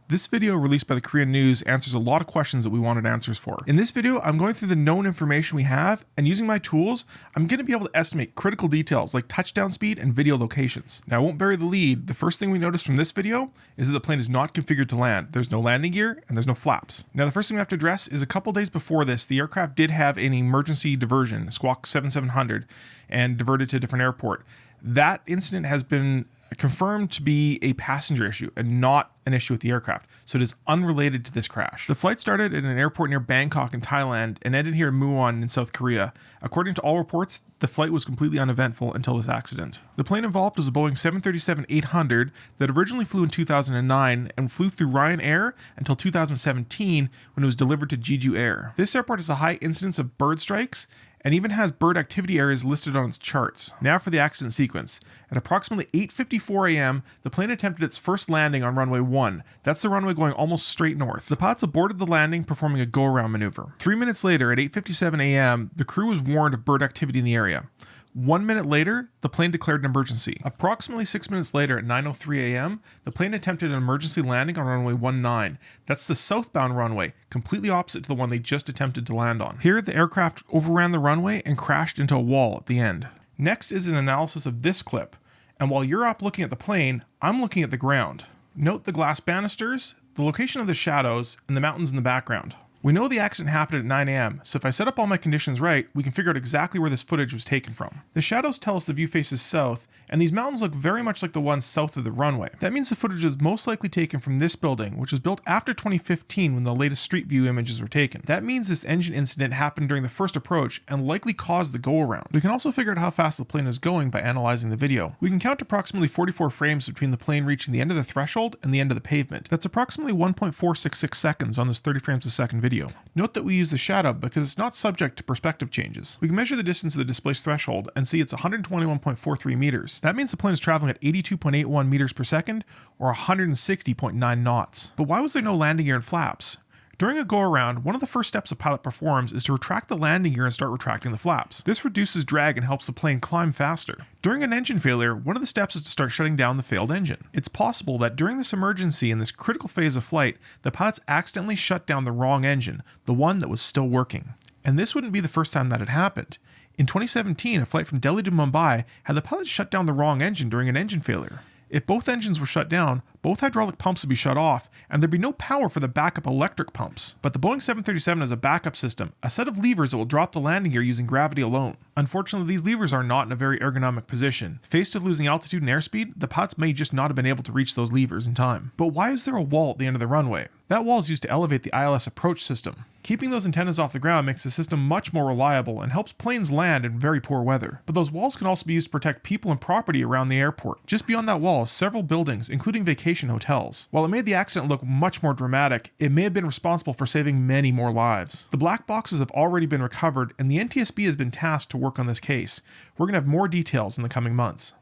This video released by the Korean News answers a lot of questions that we wanted answers for. In this video, I'm going through the known information we have, and using my tools, I'm going to be able to estimate critical details like touchdown speed and video locations. Now, I won't bury the lead. The first thing we notice from this video is that the plane is not configured to land. There's no landing gear and there's no flaps. Now, the first thing we have to address is a couple days before this, the aircraft did have an emergency diversion, Squawk 7700, and diverted to a different airport. That incident has been confirmed to be a passenger issue and not an issue with the aircraft, so it is unrelated to this crash. The flight started at an airport near Bangkok in Thailand and ended here in Muon in South Korea. According to all reports, the flight was completely uneventful until this accident. The plane involved was a Boeing 737-800 that originally flew in 2009 and flew through Ryanair until 2017 when it was delivered to JeJu Air. This airport has a high incidence of bird strikes and even has bird activity areas listed on its charts. Now for the accident sequence. At approximately 8:54 a.m., the plane attempted its first landing on runway 1. That's the runway going almost straight north. The pilots aborted the landing, performing a go-around maneuver. 3 minutes later, at 8:57 a.m., the crew was warned of bird activity in the area. 1 minute later, the plane declared an emergency. Approximately 6 minutes later, at 9:03 a.m., the plane attempted an emergency landing on runway 19. That's the southbound runway, completely opposite to the one they just attempted to land on. Here, the aircraft overran the runway and crashed into a wall at the end. Next is an analysis of this clip, and while you're up looking at the plane, I'm looking at the ground. Note the glass banisters, the location of the shadows, and the mountains in the background. We know the accident happened at 9 a.m., so if I set up all my conditions right, we can figure out exactly where this footage was taken from. The shadows tell us the view faces south, and these mountains look very much like the ones south of the runway. That means the footage is most likely taken from this building, which was built after 2015 when the latest street view images were taken. That means this engine incident happened during the first approach and likely caused the go-around. We can also figure out how fast the plane is going by analyzing the video. We can count approximately 44 frames between the plane reaching the end of the threshold and the end of the pavement. That's approximately 1.466 seconds on this 30 frames a second video. Note that we use the shadow because it's not subject to perspective changes. We can measure the distance of the displaced threshold and see it's 121.43 meters. That means the plane is traveling at 82.81 meters per second or 160.9 knots. But why was there no landing gear and flaps? During a go-around, one of the first steps a pilot performs is to retract the landing gear and start retracting the flaps. This reduces drag and helps the plane climb faster. During an engine failure, one of the steps is to start shutting down the failed engine. It's possible that during this emergency in this critical phase of flight, the pilots accidentally shut down the wrong engine, the one that was still working. And this wouldn't be the first time that had happened. In 2017, a flight from Delhi to Mumbai had the pilots shut down the wrong engine during an engine failure. If both engines were shut down, both hydraulic pumps would be shut off, and there'd be no power for the backup electric pumps. But the Boeing 737 has a backup system, a set of levers that will drop the landing gear using gravity alone. Unfortunately, these levers are not in a very ergonomic position. Faced with losing altitude and airspeed, the pilots may just not have been able to reach those levers in time. But why is there a wall at the end of the runway? That wall is used to elevate the ILS approach system. Keeping those antennas off the ground makes the system much more reliable and helps planes land in very poor weather. But those walls can also be used to protect people and property around the airport. Just beyond that wall are several buildings, including vacation hotels. While it made the accident look much more dramatic, it may have been responsible for saving many more lives. The black boxes have already been recovered, and the NTSB has been tasked to work on this case. We're going to have more details in the coming months.